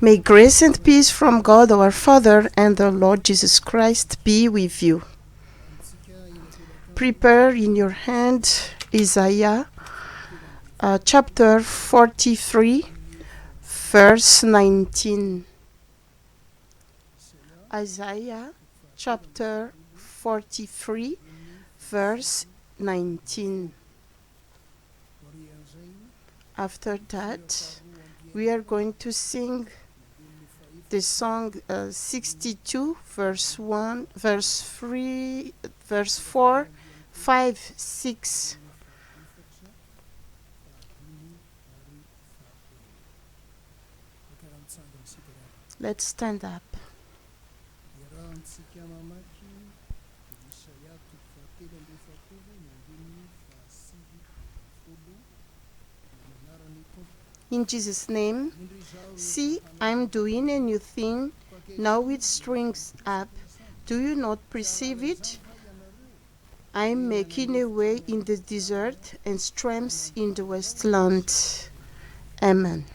May grace and peace from God our Father and the Lord Jesus Christ be with you. Prepare in your hand Isaiah chapter 43, verse 19. Isaiah chapter 43, verse 19. After that, we are going to sing the song 62, verse 1, verse 3, verse 4, 5, 6. Let's stand up. In Jesus' name, see, I'm doing a new thing. Now it springs up. Do you not perceive it? I'm making a way in the desert and streams in the wasteland. Amen.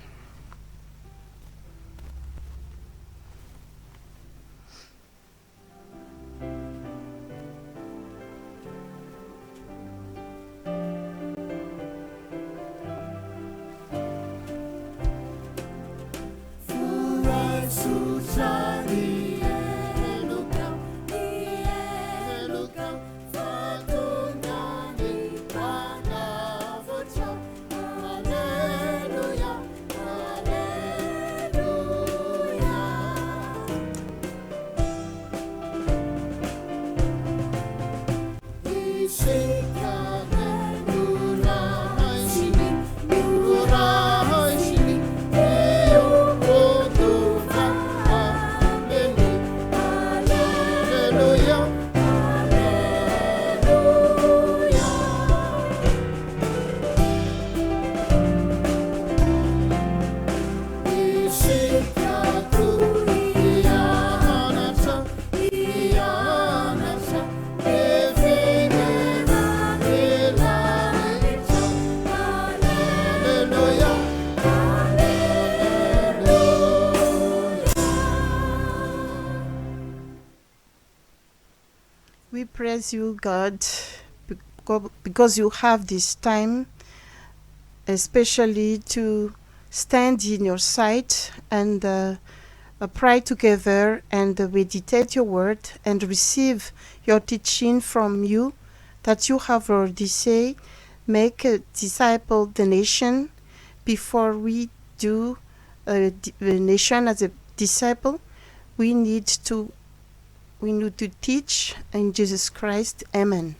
We praise you, God, because you have this time, especially to stand in your sight and pray together and meditate your word and receive your teaching from you that you have already said, make a disciple the nation. Before we do the nation as a disciple, we need to teach in Jesus Christ. Amen.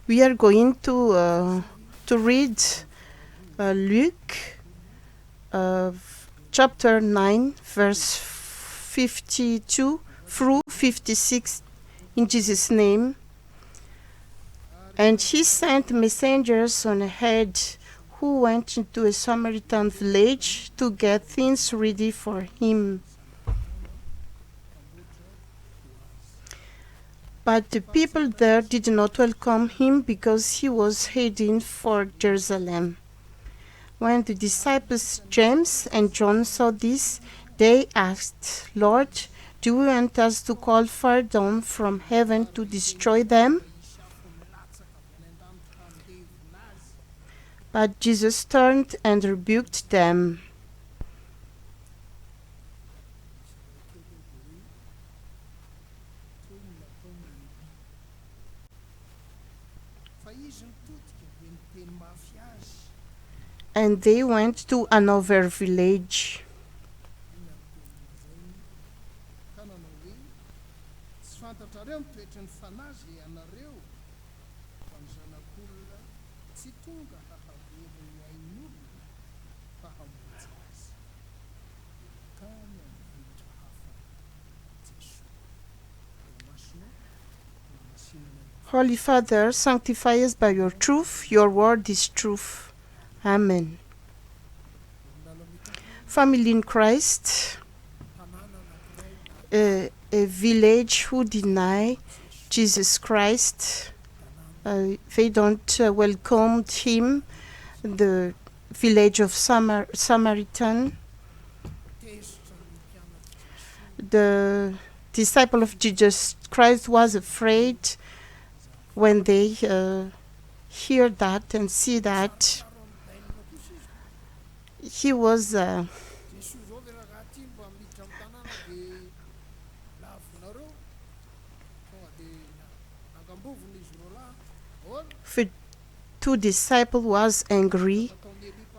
We are going to read Luke chapter 9, verse 52 through 56 in Jesus' name. And he sent messengers on ahead who went into a Samaritan village to get things ready for him. But the people there did not welcome him because he was heading for Jerusalem. When the disciples James and John saw this, they asked, Lord, do you want us to call fire down from heaven to destroy them? But Jesus turned and rebuked them. And they went to another village. Holy Father, sanctify us by your truth. Your word is truth. Amen. Family in Christ, a village who deny Jesus Christ, they don't welcome him, the village of Samaritan. The disciple of Jesus Christ was afraid when they hear that and see that. He was the two disciples was angry,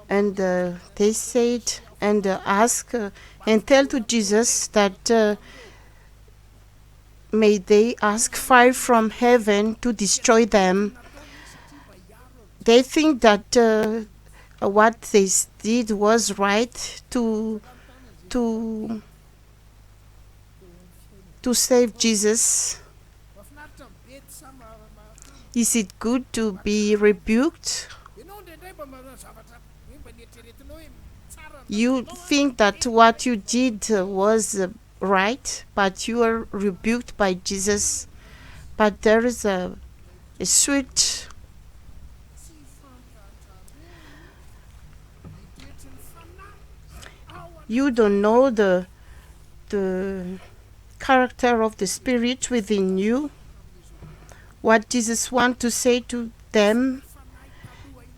and they said and asked and tell to Jesus that may they ask fire from heaven to destroy them. They think that what they did was right to save Jesus. Is it good to be rebuked? You think that what you did was right, but you are rebuked by Jesus. But there is a sweet you don't know the character of the Spirit within you. What Jesus wants to say to them,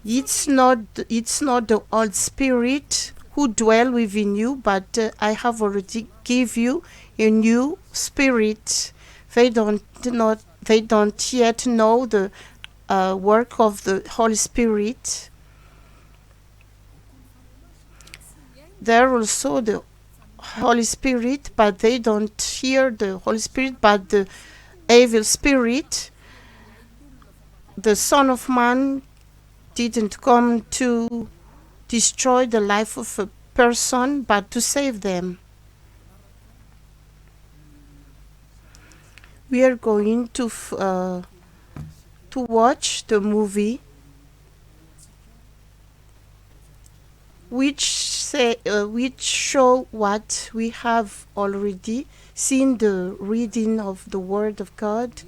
it's not the old spirit who dwell within you, but I have already give you a new spirit. They don't yet know the work of the Holy Spirit. There also the Holy Spirit, but they don't hear the Holy Spirit, but the evil spirit. The Son of Man didn't come to destroy the life of a person, but to save them. We are going to watch the movie which show what we have already seen, the reading of the Word of God.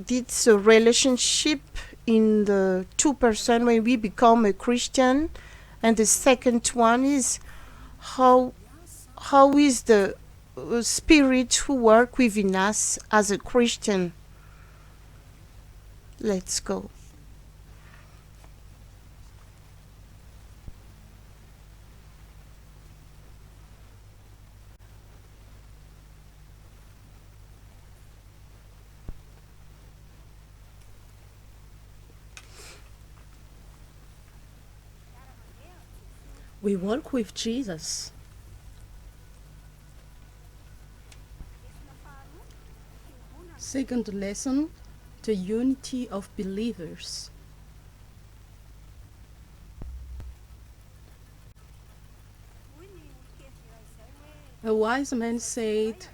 It's a relationship in the two person when we become a Christian, and the second one is how is the Spirit who work within us as a Christian. Let's go. We walk with Jesus. Second lesson, the unity of believers. A wise man said,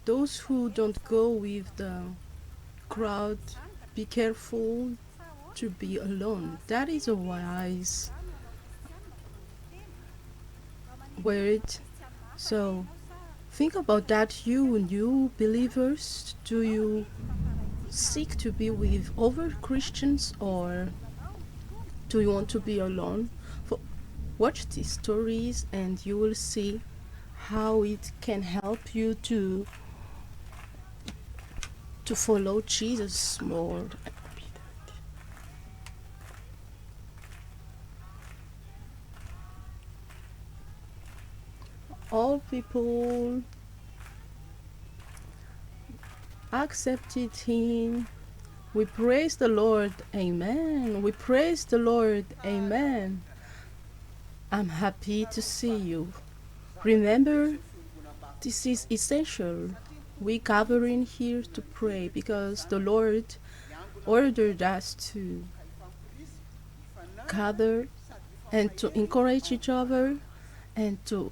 those who don't go with the crowd, be careful to be alone. That is a wise word. So think about that, you new believers. Do you seek to be with other Christians, or do you want to be alone? Watch these stories and you will see how it can help you to follow Jesus more. All people accepted him. We praise the Lord. Amen. We praise the Lord. Amen. I'm happy to see you. Remember, this is essential. We gathering here to pray because the Lord ordered us to gather and to encourage each other and to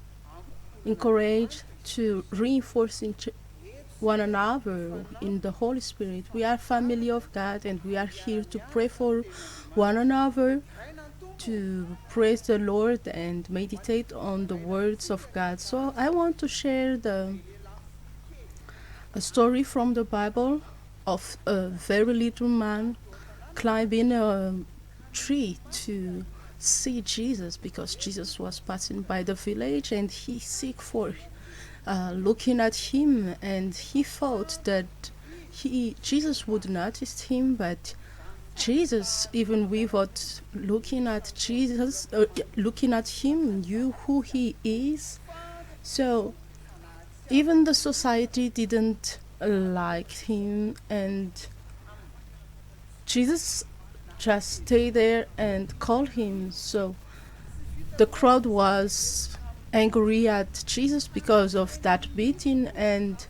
encourage to reinforce one another in the Holy Spirit. We are family of God, and we are here to pray for one another, to praise the Lord and meditate on the words of God. So I want to share a story from the Bible of a very little man climbing a tree to see Jesus, because Jesus was passing by the village and he seek for looking at him, and he thought that Jesus would notice him, but Jesus, even without looking at him, knew who he is. So even the society didn't like him, and Jesus just stayed there and called him. So the crowd was angry at Jesus because of that beating, and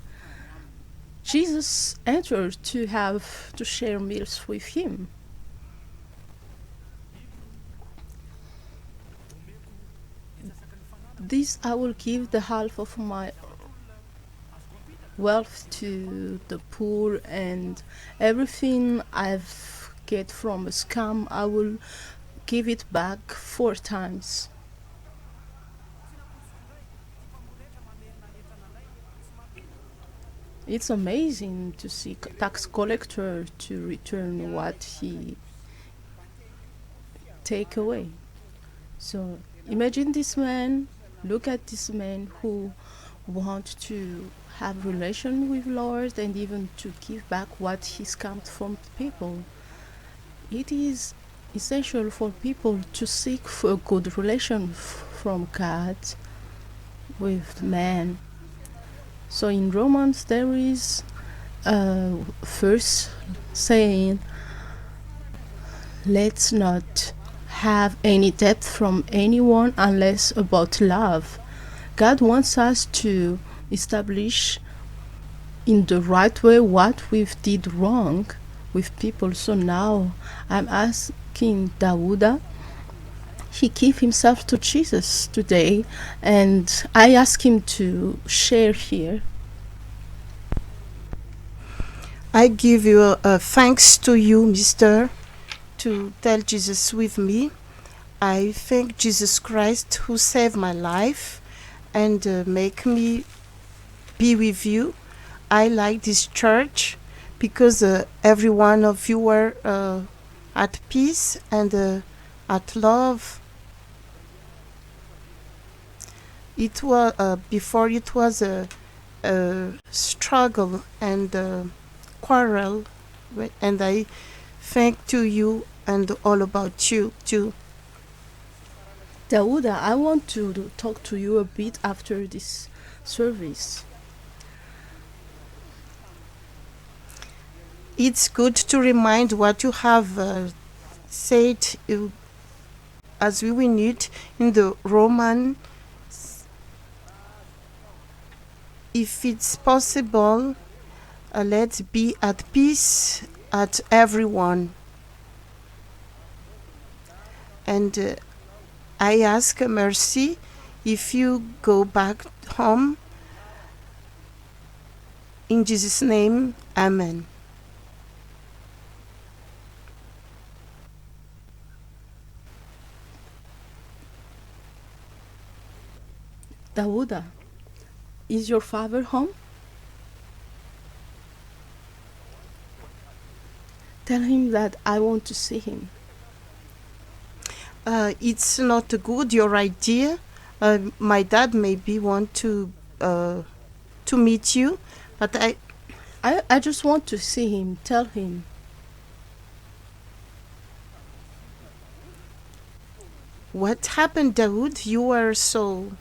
Jesus entered to have to share meals with him. This I will give the half of my wealth to the poor, and everything I've get from a scam I will give it back 4 times. It's amazing to see tax collector to return what he take away. So imagine this man, look at this man who want to have relation with Lord and even to give back what he scammed from people. It is essential for people to seek for a good relation from God with man. So in Romans there is a verse saying, let's not have any debt from anyone unless about love. God wants us to establish in the right way what we did wrong with people. So now I'm asking Dawuda, he gave himself to Jesus today, and I ask him to share here. I give you thanks to you, Mister, to tell Jesus with me. I thank Jesus Christ who saved my life and make me be with you. I like this church because every one of you were at peace and at love. It was before it was a struggle and quarrel, and I thank to you and all about you too. Dawuda, I want to talk to you a bit after this service. It's good to remind what you have said as we need in the Roman. If it's possible, let's be at peace at everyone. And I ask mercy if you go back home. In Jesus' name, Amen. Dawuda, is your father home? Tell him that I want to see him. It's not good your idea. My dad maybe want to meet you, but I just want to see him. Tell him. what happened, Dawood? You were so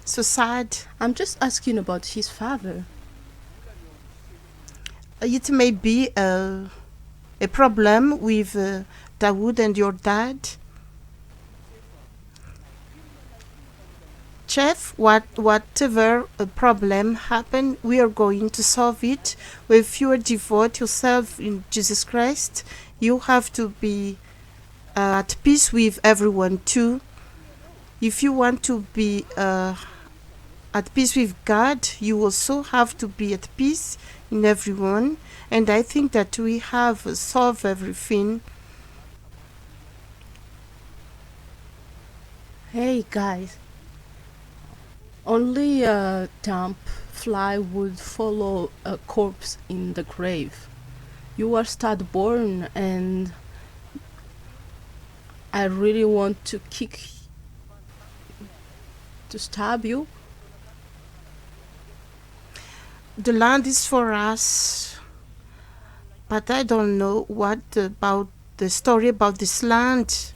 sad. I'm just asking about his father. It may be a problem with Dawood and your dad. Chef, whatever problem happened, we are going to solve it. If you devote yourself in Jesus Christ, you have to be at peace with everyone too. If you want to be at peace with God, you also have to be at peace in everyone. And I think that we have solved everything. Hey guys, only a damp fly would follow a corpse in the grave. You are stillborn, and I really want to stab you. The land is for us, but I don't know what about the story about this land.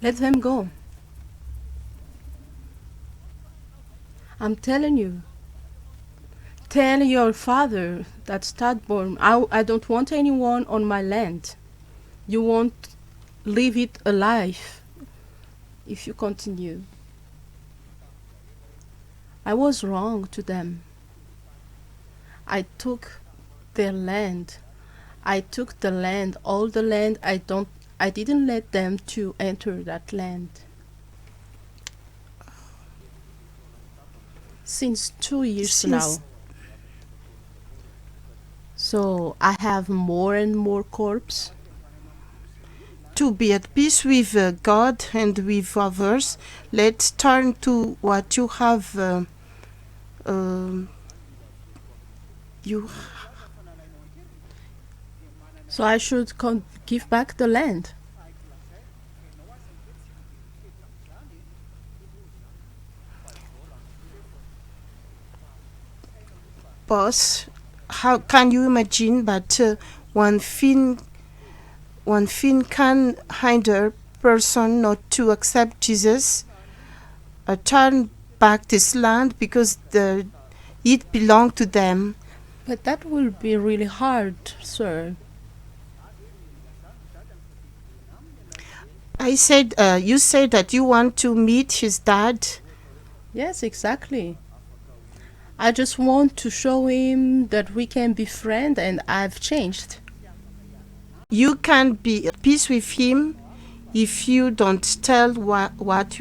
Let them go. I'm telling you. Tell your father that stillborn. I don't want anyone on my land. You won't leave it alive if you continue. I was wrong to them. I took their land. I took the land, all the land. I didn't let them to enter that land. Since 2 years Since now. So I have more and more corpse. to be at peace with God and with others, let's turn to what you have. Um, you So I should give back the land. boss. How can you imagine that one thing can hinder person not to accept Jesus, turn back this land because it belonged to them. But that will be really hard, sir. You said that you want to meet his dad. Yes, exactly. I just want to show him that we can be friends and I've changed. You can be at peace with him if you don't tell what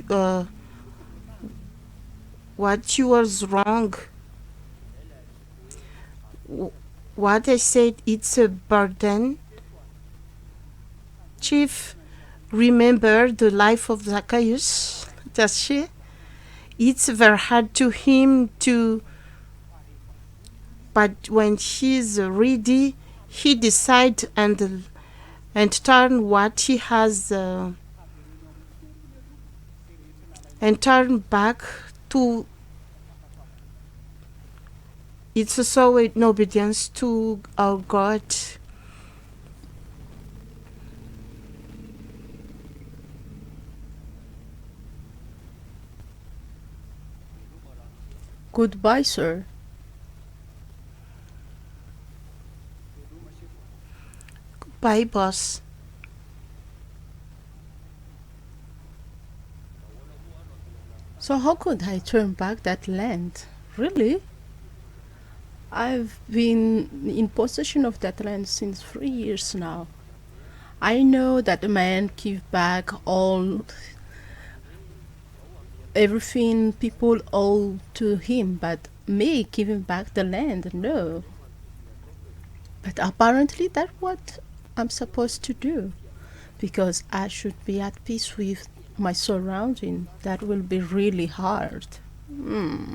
you was wrong. What I said, it's a burden. Chief, remember the life of Zacchaeus? Does she? It's very hard to him to, but when he's ready, he decide and turn what he has and turn back to. It's also in obedience to our God. Goodbye, sir. Bye, boss. So how could I turn back that land? Really? I've been in possession of that land since 3 years now. I know that the man give back all everything people owe to him, but me giving back the land, no. But apparently that's what I'm supposed to do, because I should be at peace with my surrounding. That will be really hard. Hmm.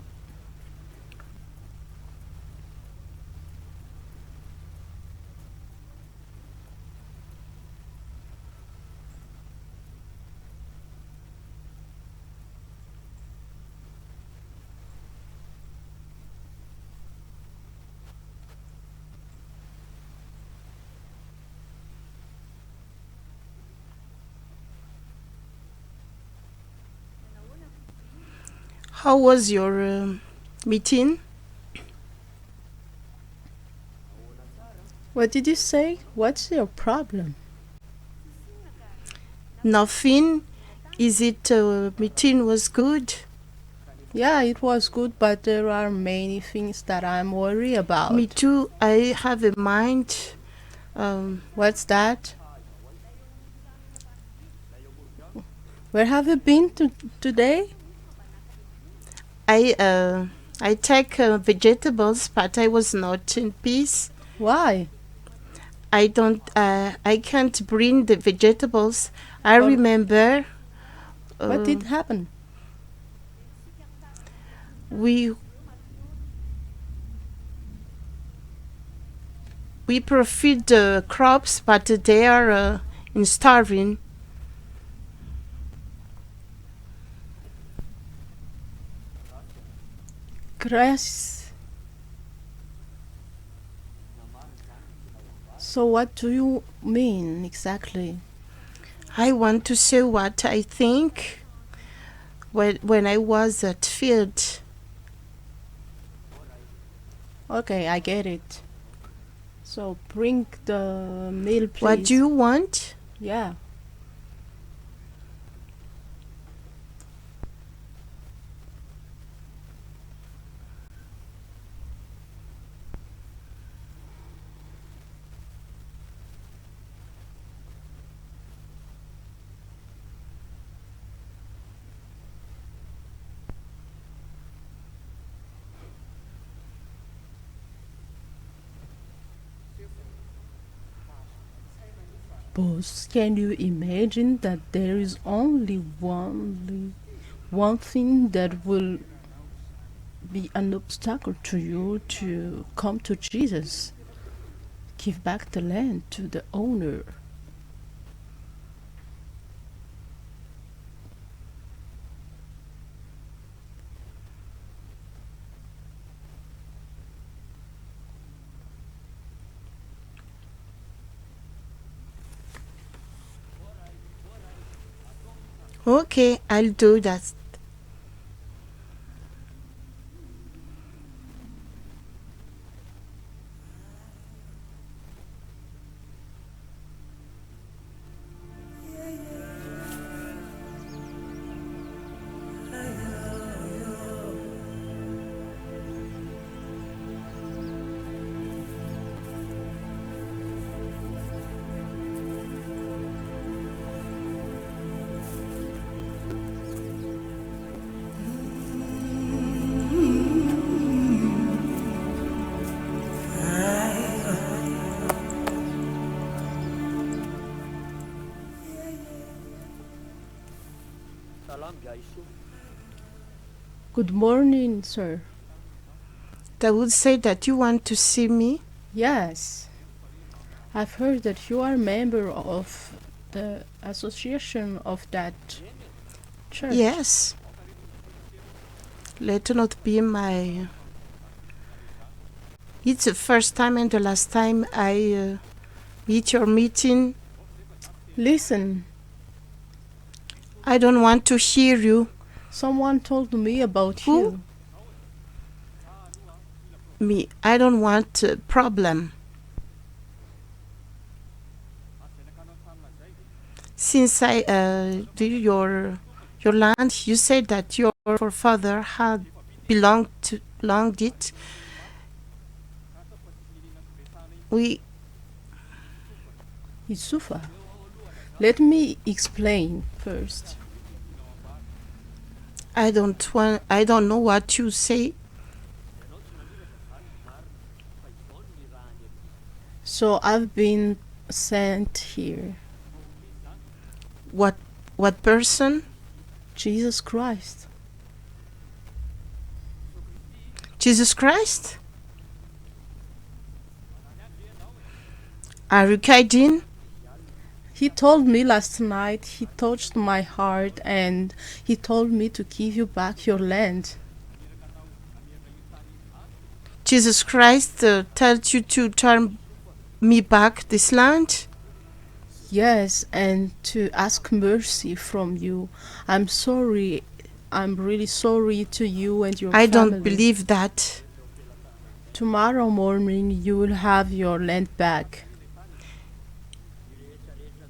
How was your meeting? What did you say? What's your problem? Nothing. Is it meeting was good? Yeah, it was good, but there are many things that I'm worried Me about. too. I have a mind. What's that? Where have you been today? I uh, I take vegetables, but I was not in peace. Why? I don't. I can't bring the vegetables. I What, remember. what Uh, did happen? we we profit the crops, but they are in starving. Gracias. So what do you mean exactly? I want to say what I think when I was at field. Okay, I get it. So bring the meal, What do please. you want? Yeah. Boss, can you imagine that there is only one thing that will be an obstacle to you to come to Jesus? Give back the land to the owner. Okay, I'll do that. Good morning, sir. I would say that you want to see me. Yes, I've heard that you are a member of the association of that church. Yes. Let not be my. It's the first time and the last time I meet your meeting. Listen, I don't want to hear you. someone told me about Who? you. Me. I don't want problem. Since I do your land, you said that your forefather had belonged it. We. Yusufa, let me explain first. I don't want. I don't know what you say. So I've been sent here. What? What person? Jesus Christ. Jesus Christ? Are you kidding? He told me last night, he touched my heart and he told me to give you back your land. Jesus Christ tells you to turn me back this land? Yes, and to ask mercy from you. I'm sorry. I'm really sorry to you and your I don't family. believe that. Tomorrow morning you will have your land back.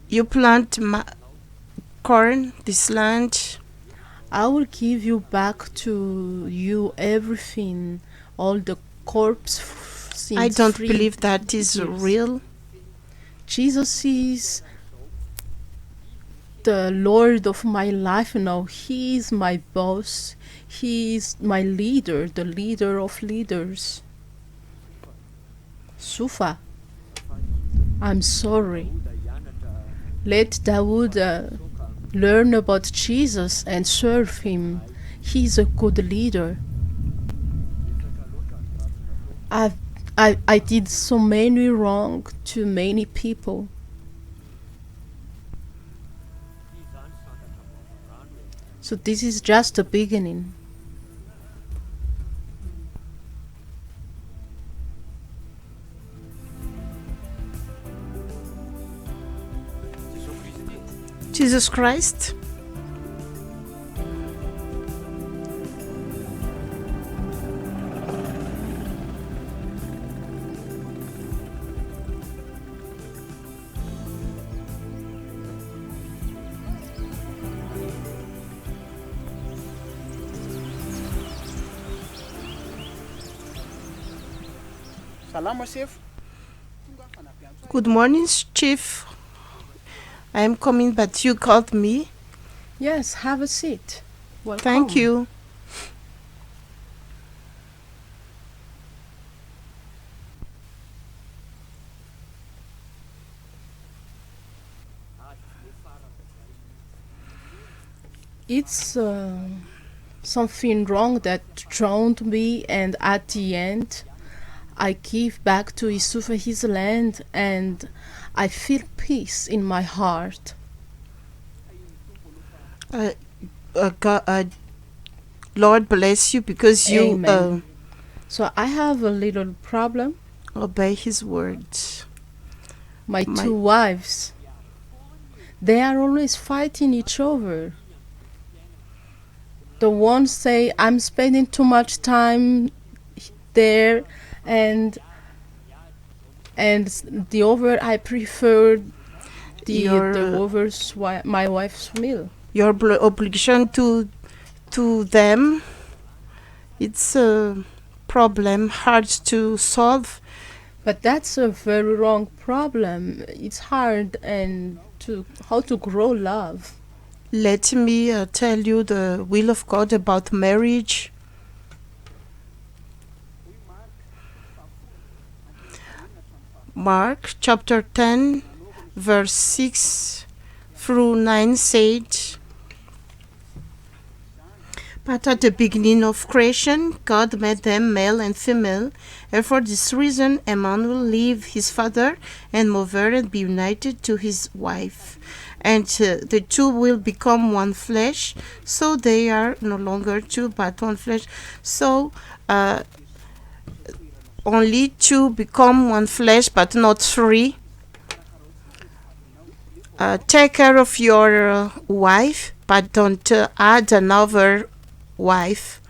You plant corn this land. I will give you back to you everything, all the corpse I since don't 3 believe that is years. real. Jesus is the Lord of my life now. He is my boss. He is my leader, the leader of leaders. Sufa, I'm sorry. Let Dawood learn about Jesus and serve him. He's a good leader. I've, I did so many wrong to many people. So this is just the beginning. Jesus Christ. Salama chef. Good morning, Chief. I am coming, but you called me. Yes, have a seat. Welcome. Thank you. It's something wrong that drowned me, and at the end, I give back to Isufa his land, and I feel peace in my heart. Lord bless you because you Amen. So I have a little problem. obey His words. My 2 wives, they are always fighting each other. The one say I'm spending too much time there, and the other I prefer the other's my wife's meal. Your obligation to them. It's a problem hard to solve. But that's a very wrong problem. It's hard and to how to grow love. Let me tell you the will of God about marriage. Mark chapter 10 verse 6 through 9 said, but at the beginning of creation, God made them male and female, and for this reason a man will leave his father and mother and be united to his wife, and the two will become one flesh. So they are no longer two but one flesh. So only two become one flesh but not three. Take care of your wife, but don't add another wife.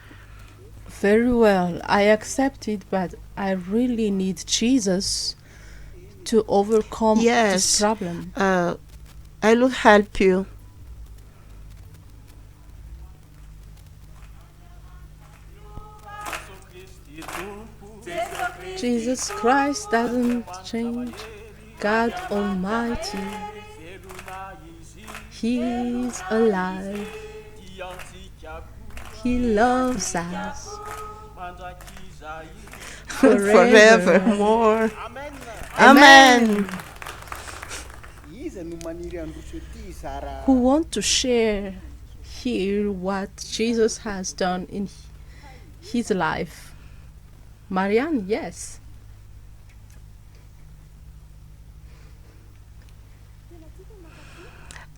Very well, I accept it, but I really need Jesus to overcome this problem. I will help you. Jesus Christ doesn't change. God Almighty, He's alive. He loves us forevermore. Amen. Amen. Who want to share here what Jesus has done in his life? Marianne, yes.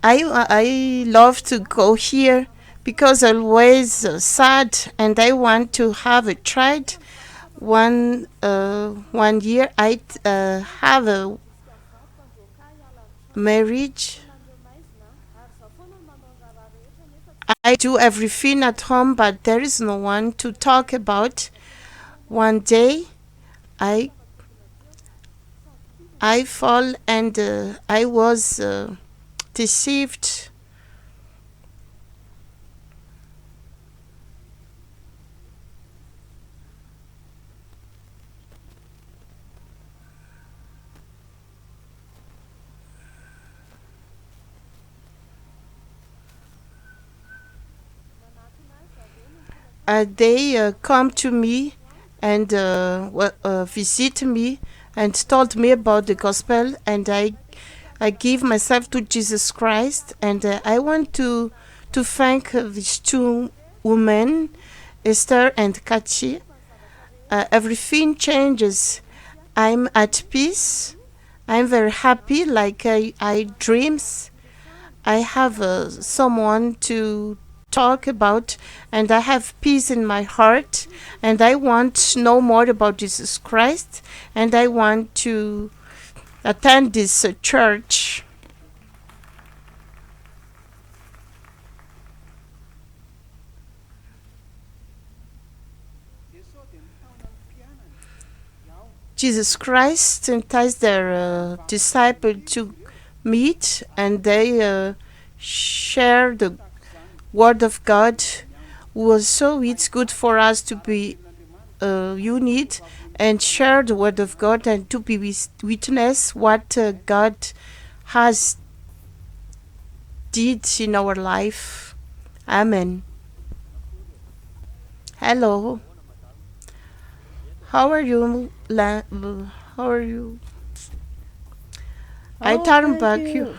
I love to go here because I'm always sad, and I want to have a child. One year I have a marriage. I do everything at home, but there is no one to talk about. One day I fall, and I was deceived. they come to me and visit me and told me about the gospel, and I give myself to Jesus Christ, and I want to thank these two women, Esther and Kachi. Everything changes. I'm at peace. I'm very happy, like I dreams. I have someone to talk about, and I have peace in my heart, and I want to know more about Jesus Christ, and I want to attend this church. Jesus Christ enticed their disciple to meet, and they share the word of God. So it's good for us to be unit and share the word of God and to be witness what God has did in our life. Amen. Hello. How are you? How are you? I Oh, turn thank back you. you.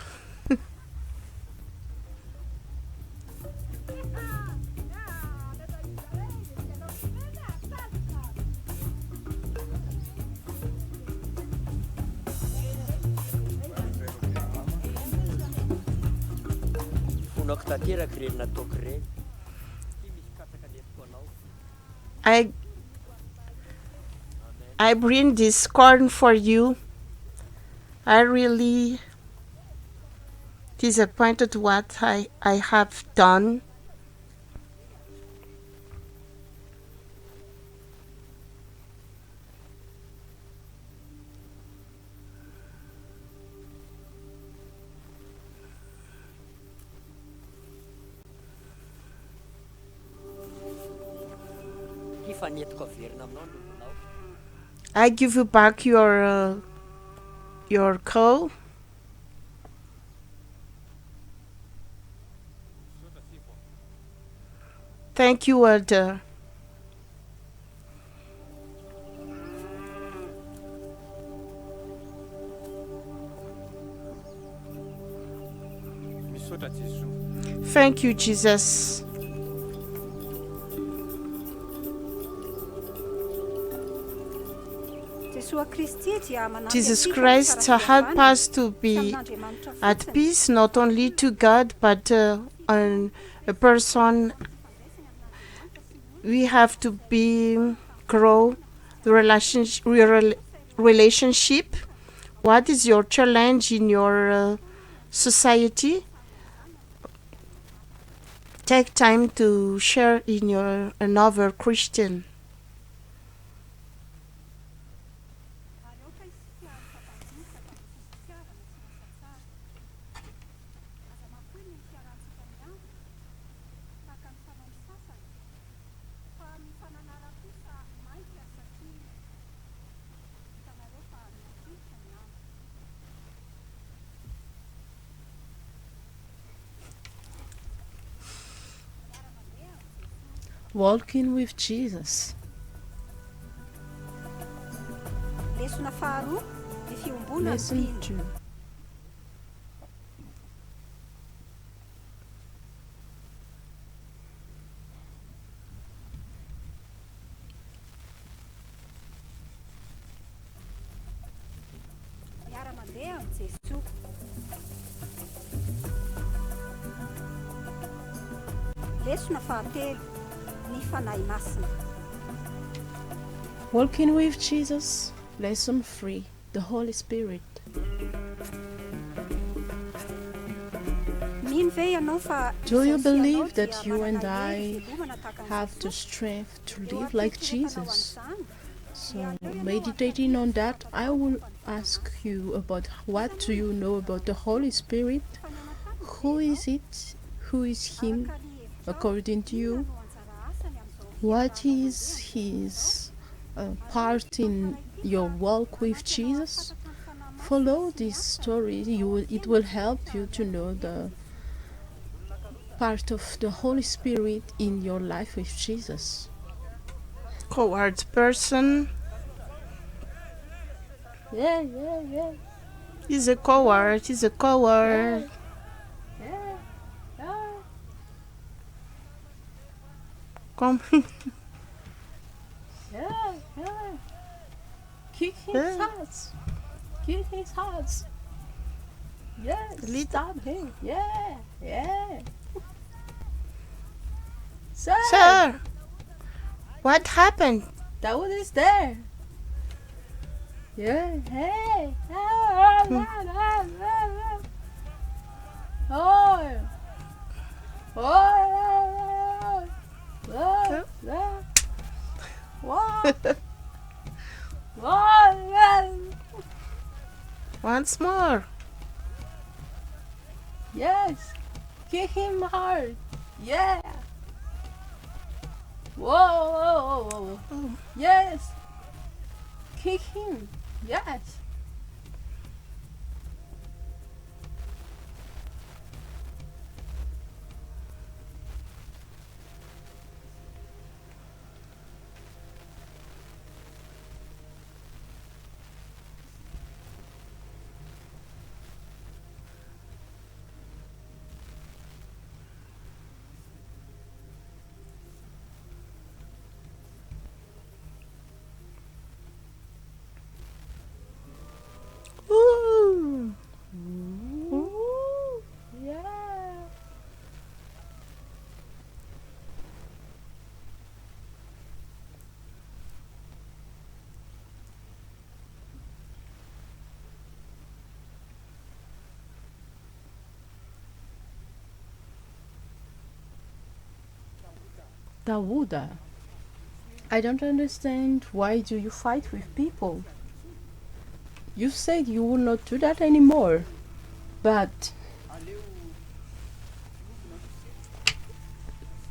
Fonako tanteraka ireny nataoko ireny. I I bring this corn for you. I really disappointed what I have done. Kifa netiko averina aminao lokonao. I give you back your coal. Thank you, Elder. Thank you, Jesus. Jesus Christ help us to be at peace, not only to God, but on a person. We have to grow the relationship. What is your challenge in your society? Take time to share in your another Christian. Walking with Jesus. Lesson 2. Walking with Jesus. Lesson 3. The Holy Spirit. Do you believe that you and I have the strength to live like Jesus? So, meditating on that, I will ask you about what do you know about the Holy Spirit? Who is it? Who is Him according to you? What is His part in your walk with Jesus? Follow this story. It will help you to know the part of the Holy Spirit in your life with Jesus? Coward person. Yeah. He's a coward. He's a coward. Yeah. Come. Yeah. Kick his ass. Kick his ass. Yes. Little- Stab him. Yeah. Sir, Sir, what happened? Dawood is there. Yeah. Hey. Once more. Yes. Kick him hard. Yeah. Whoa. Yes. Kick him. Yes. Ooh. Yeah. Dawuda, I don't understand, why do you fight with people? You said you will not do that anymore, but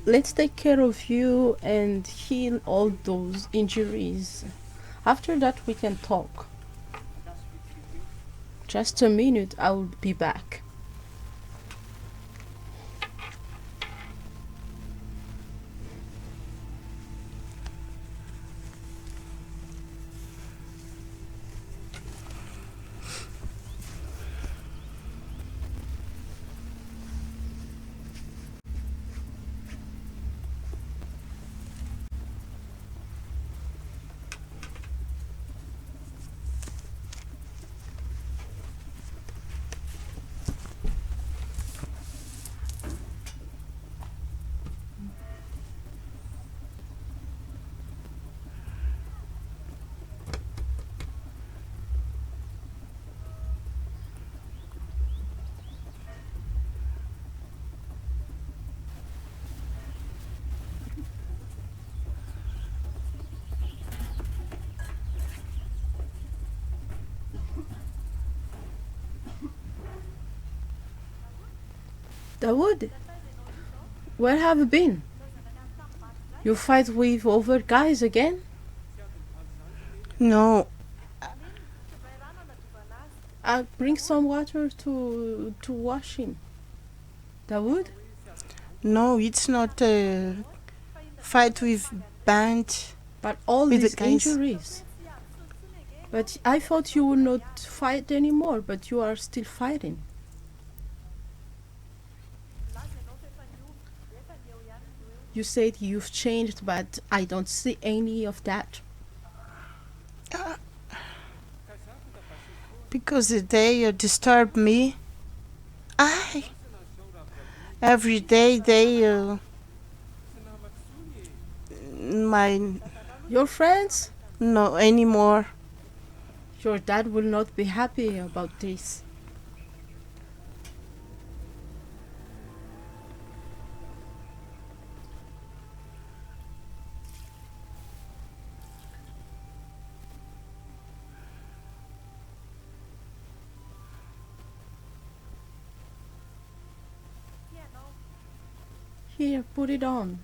let's take care of you and heal all those injuries. After that we can talk. Just a minute, I will be back. Dawood, where have you been? You fight with other guys again? No, I'll bring some water to wash him. Dawood? no, it's not a fight with band. But all With the these guys. injuries. But I thought you would not fight anymore, but you are still fighting. You said you've changed, but I don't see any of that. Because they disturb me. Every day they my Your friends? no anymore. Your dad will not be happy about this. Here, put it on.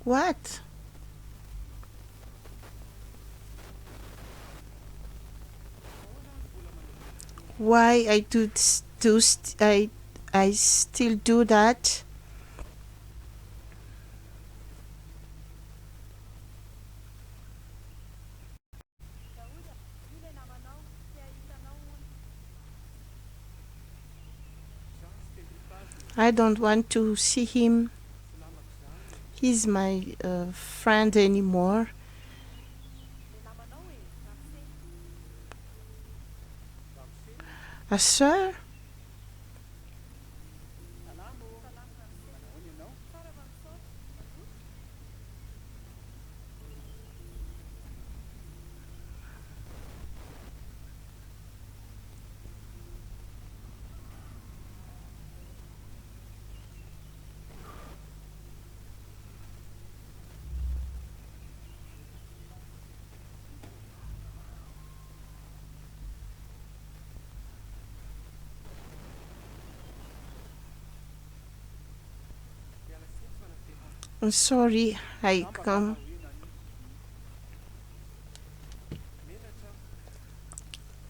What? why I still do that. I don't want to see him. He's my friend anymore. Sir, I'm sorry.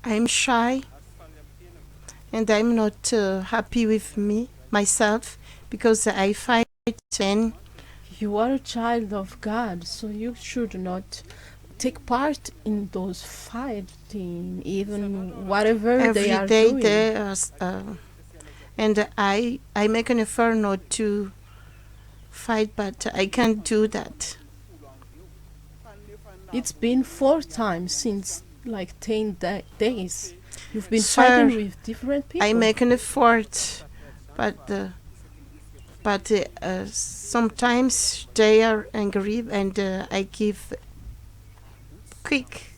I'm shy and I'm not happy with myself because I fight men. You are a child of God, so you should not take part in those fighting, even whatever they Every are day doing. there's and I make an effort not to fight, but I can't do that. It's been 4 times since like 10 days. You've been Sir, fighting with different people. I make an effort, but sometimes they are angry and I give quick.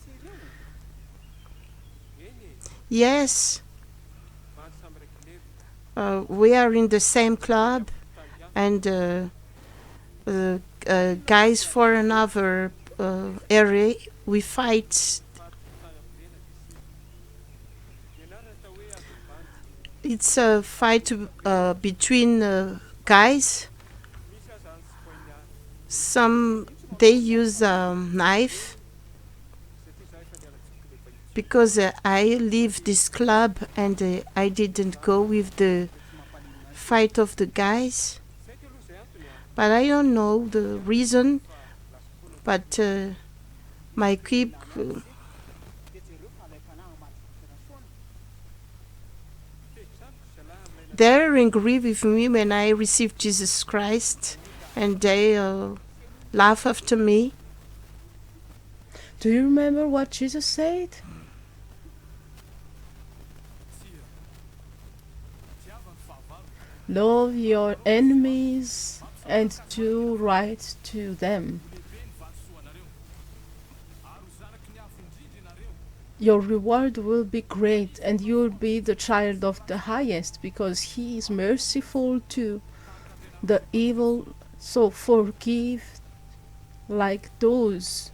Yes, we are in the same club and guys for another area. We fight. It's a fight between guys. Some they use a knife because I leave this club and I didn't go with the fight of the guys. But I don't know the reason. But my keep they're angry with me when I receive Jesus Christ, and they laugh after me. Do you remember what Jesus said? Love your enemies and do right to them. Your reward will be great and you will be the child of the highest because he is merciful to the evil. So forgive like those,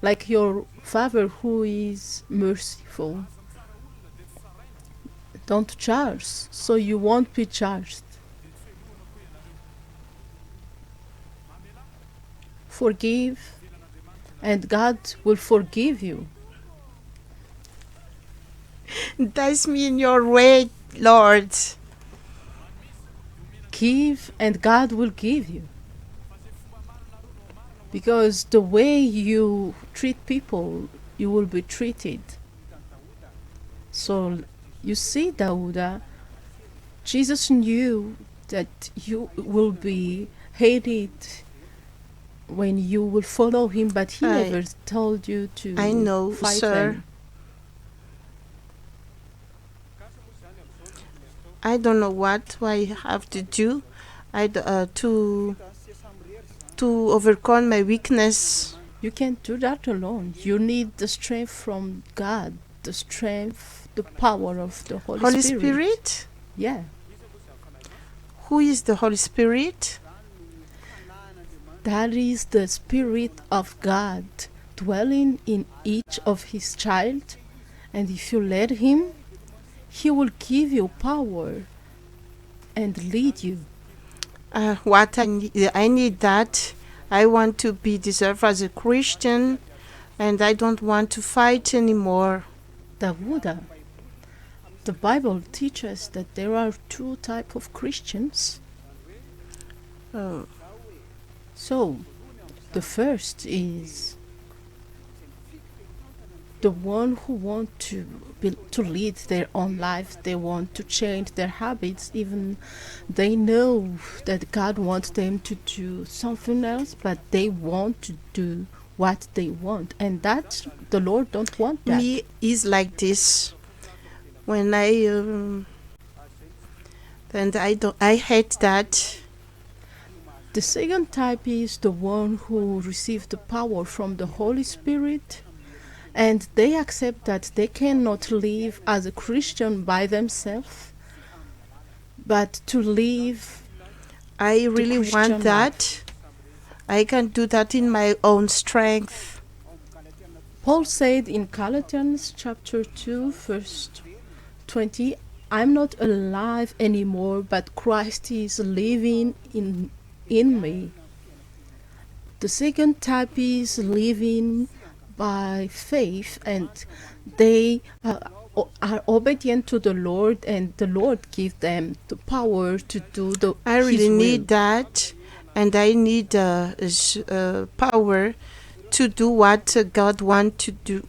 like your Father who is merciful. Don't charge, so you won't be charged. Forgive, and God will forgive you. Entice me in your way, Lord. Give, and God will give you. Because the way you treat people, you will be treated. So you see, Dauda, Jesus knew that you will be hated when you will follow him, but he never told you to I know, fight sir. them. I don't know what I have to do. To overcome my weakness. You can't do that alone. You need the strength from God, the strength, the power of the Holy Spirit? Yeah. Who is the Holy Spirit? That is the Spirit of God dwelling in each of his child, and if you let him, he will give you power and lead you. What I need that. I want to be deserved as a Christian, and I don't want to fight anymore. Davuda, The Bible teaches that there are two types of Christians. Oh, So, the first is the one who want to lead their own life. They want to change their habits, even they know that God wants them to do something else, but they want to do what they want, and that the Lord don't want that. me is like this. When I and I don't. I hate that. The second type is the one who received the power from the Holy Spirit, and they accept that they cannot live as a Christian by themselves, but to live I really Christian want that. I can do that in my own strength. Paul said in Galatians chapter 2 verse 20, I'm not alive anymore, but Christ is living in me. The second type is living by faith, and they are obedient to the Lord, and the Lord gives them the power to do I really His need will. that, and I need power to do what God wants to do.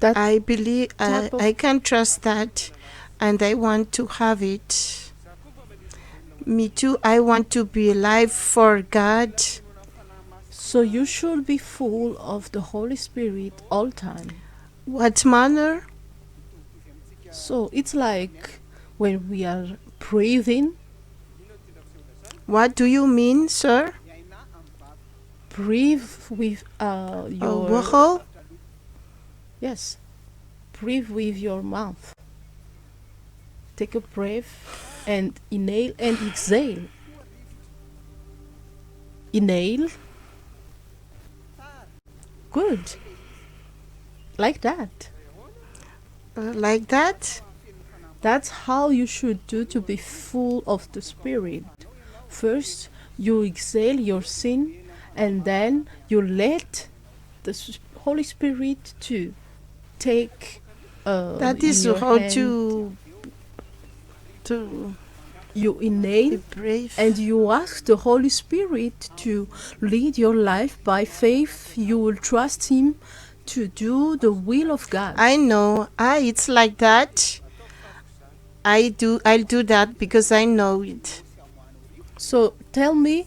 That I believe type of I can trust that, and I want to have it. Me too. I want to be alive for God. So you should be full of the Holy Spirit all time. What manner? So it's like when we are breathing, What do you mean, sir? breathe with your Wow. yes, breathe with your mouth. Take a breath and inhale and exhale. Inhale. Good. Like that. Like that? That's how you should do to be full of the Spirit. First, you exhale your sin, and then you let the Holy Spirit to take That in is your how hand. to You be inhale brave. and you ask the Holy Spirit to lead your life by faith. You will trust Him to do the will of God. I know. It's like that. I'll do that because I know it. So tell me,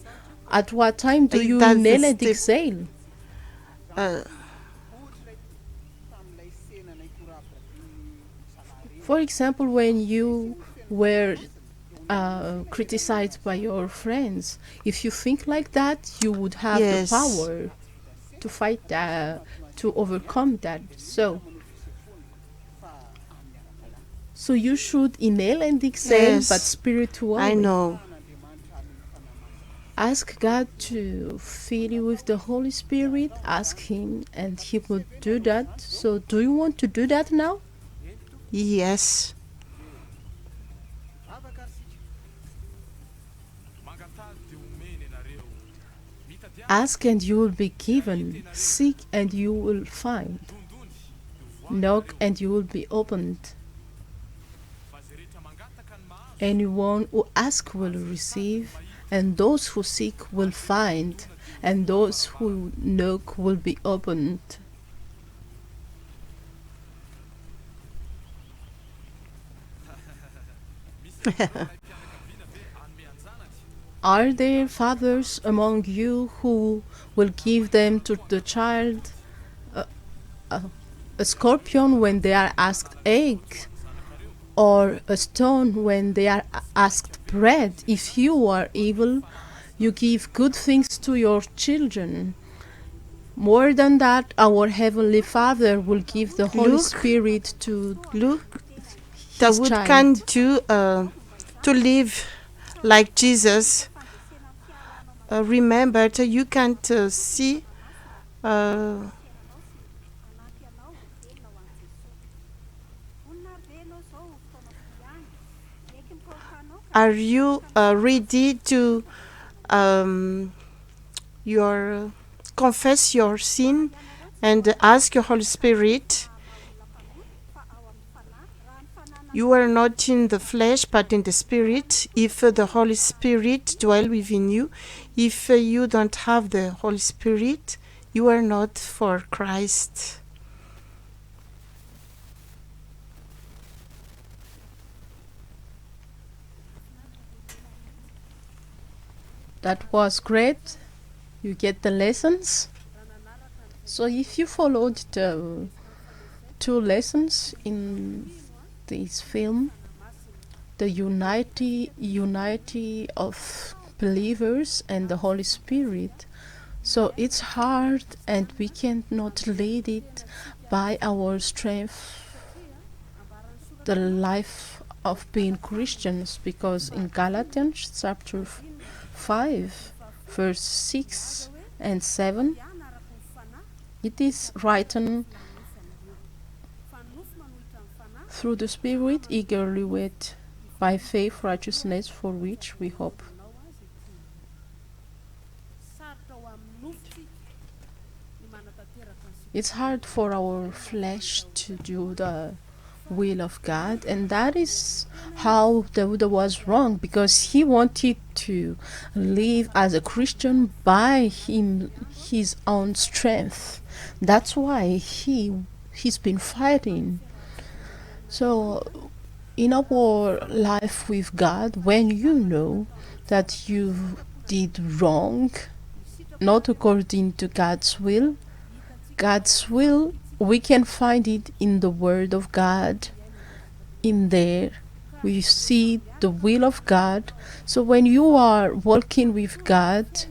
at what time do you That's the inhale and step. exhale? Uh, For example, when you were criticized by your friends, if you think like that, you would have Yes. the power to fight that, to overcome that. So you should inhale and exhale, but yes. spiritually. I know. Ask God to fill you with the Holy Spirit. Ask Him, and He will do that. So, do you want to do that now? Yes. Ask and you will be given. Seek and you will find. Knock and you will be opened. Anyone who asks will receive, and those who seek will find, and those who knock will be opened. Are there fathers among you who will give them to the child a scorpion when they are asked egg, or a stone when they are asked bread? If you are evil, you give good things to your children. More than that, our Heavenly Father will give the Holy Look. Spirit to Look, that His would child. can do to live like Jesus. Remember that you can't see. Are you ready to um, your confess your sin and ask your Holy Spirit. You are not in the flesh but in the Spirit. If the Holy Spirit dwell within you, if you don't have the Holy Spirit, you are not for Christ. That was great. You get the lessons. So if you followed the 2 lessons in this film, the unity of believers and the Holy Spirit, so it's hard and we cannot lead it by our strength, the life of being Christians, because in Galatians chapter 5 verse 6 and 7 it is written, through the Spirit eagerly wait by faith righteousness for which we hope. It's hard for our flesh to do the will of God, and that is how David was wrong, because he wanted to live as a Christian by his own strength. That's why he's been fighting. So in our life with God, when you know that you did wrong, not according to God's will, we can find it in the Word of God. In there, we see the will of God. So when you are walking with God,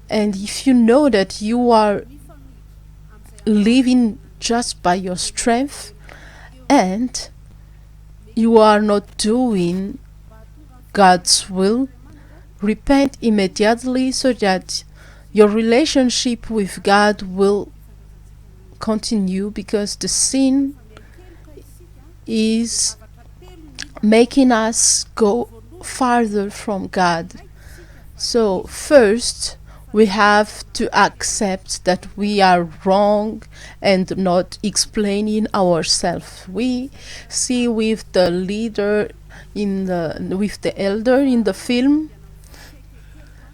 and if you know that you are living just by your strength, and you are not doing God's will, repent immediately so that your relationship with God will continue, because the sin is making us go farther from God. So first we have to accept that we are wrong and not explaining ourselves. We see with the leader with the elder in the film.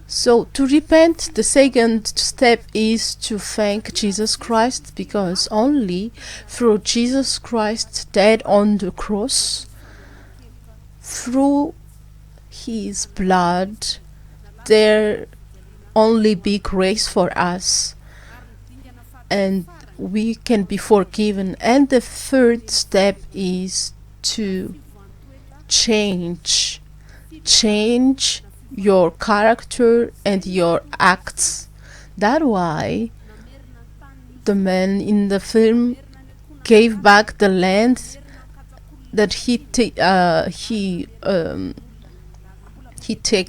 So to repent, the second step is to thank Jesus Christ, because only through Jesus Christ dead on the cross, through his blood, there only be grace for us and we can be forgiven. And the third step is to change your character and your acts. That's why the man in the film gave back the land that he take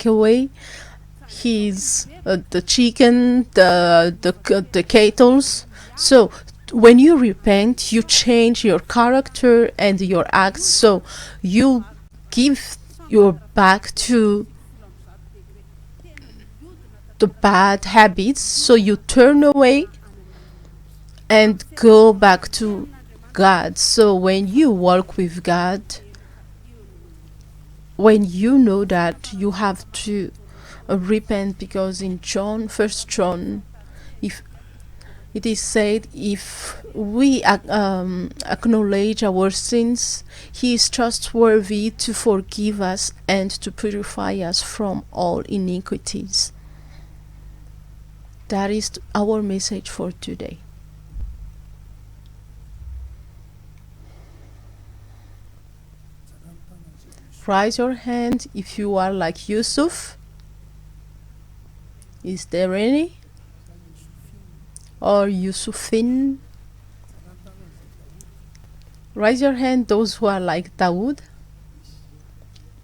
away. His the chicken, the kettles. So when you repent, you change your character and your acts. So you give your back to the bad habits. So you turn away and go back to God. So when you walk with God, when you know that you have to repent, because in First John, if it is said, if we acknowledge our sins, he is trustworthy to forgive us and to purify us from all iniquities. That is our message for today. Raise your hand if you are like Yusuf. Is there any? Or Yusufin? Raise your hand those who are like Dawood.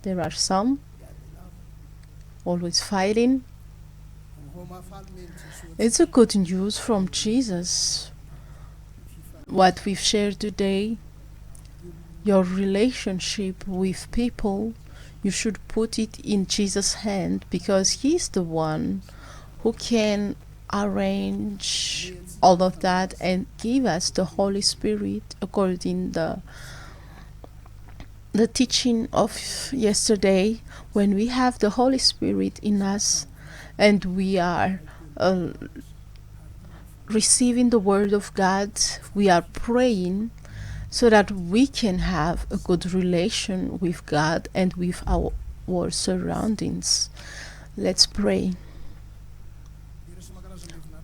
There are some. Always fighting. It's a good news from Jesus. What we've shared today, your relationship with people, you should put it in Jesus' hand, because he's the one who can arrange all of that and give us the Holy Spirit according the teaching of yesterday. When we have the Holy Spirit in us and we are receiving the Word of God, we are praying so that we can have a good relation with God and with our surroundings. Let's pray.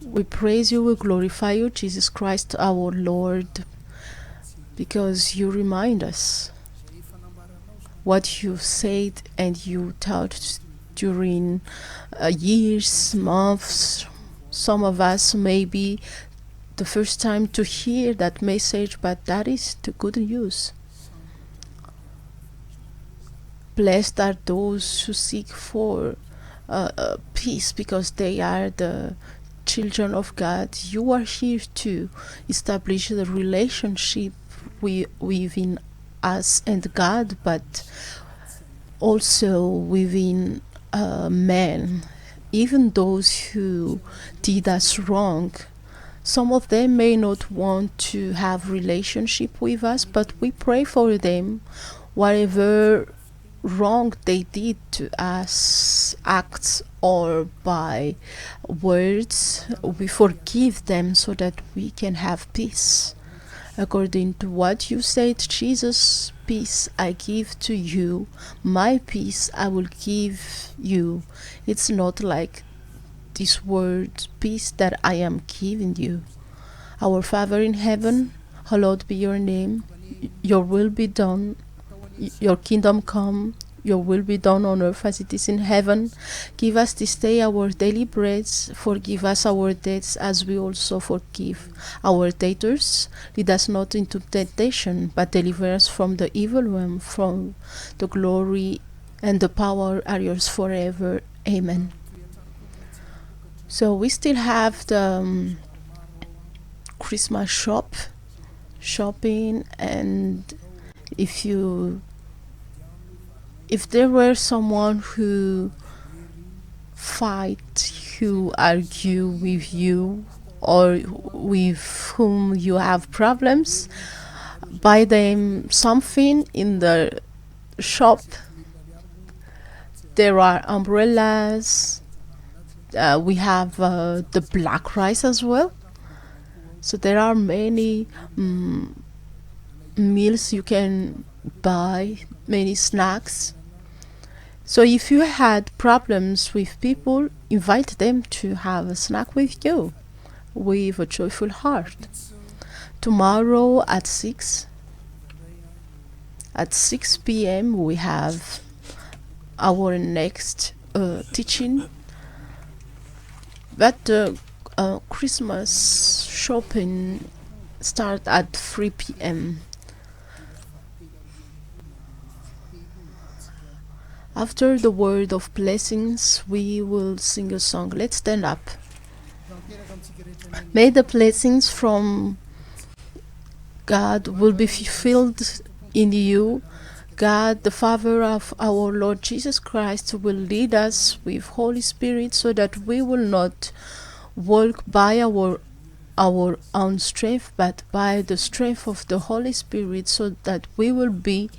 We praise you, we glorify you, Jesus Christ our Lord, because you remind us what you said and you taught during years, months. Some of us maybe the first time to hear that message, but that is the good news. Blessed are those who seek for peace, because they are the children of God. You are here to establish the relationship within us and God, but also within men, even those who did us wrong. Some of them may not want to have relationship with us, but we pray for them. Whatever wrong they did to us, acts or by words, we forgive them so that we can have peace. According to what you said, Jesus, peace I give to you, my peace I will give you. It's not like this word peace that I am giving you. Our Father in heaven, hallowed be your name. Your will be done. Your kingdom come. Your will be done on earth as it is in heaven. Give us this day our daily bread. Forgive us our debts as we also forgive our debtors. Lead us not into temptation, but deliver us from the evil one. From the glory and the power are yours forever. Amen. So we still have the Christmas shopping, and if there were someone who who argue with you, or with whom you have problems, buy them something in the shop. There are umbrellas. We have the black rice as well. So there are many meals you can buy, many snacks. So if you had problems with people, invite them to have a snack with you with a joyful heart. Tomorrow at 6 p.m. we have our next teaching. But the Christmas shopping start at 3 p.m. After the word of blessings, we will sing a song. Let's stand up. May the blessings from God will be fulfilled in you. God, the Father of our Lord Jesus Christ, will lead us with Holy Spirit so that we will not walk by our own strength, but by the strength of the Holy Spirit, so that we will be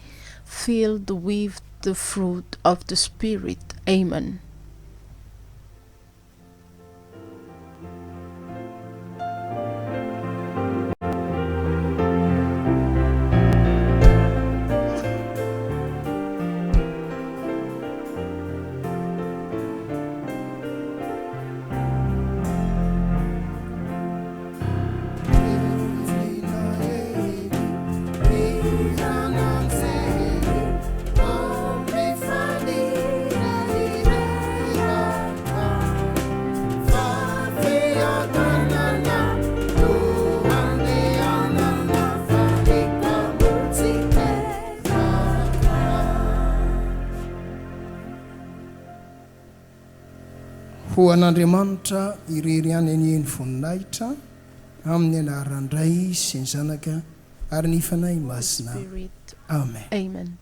filled with the fruit of the Spirit. Amen. Ho an'Andriamanitra irery any anieny voninahitra amin'ny anaran'ny Ray sy ny Zanaka ary ny Fanahy Masina. Spirit. Amen. Amen.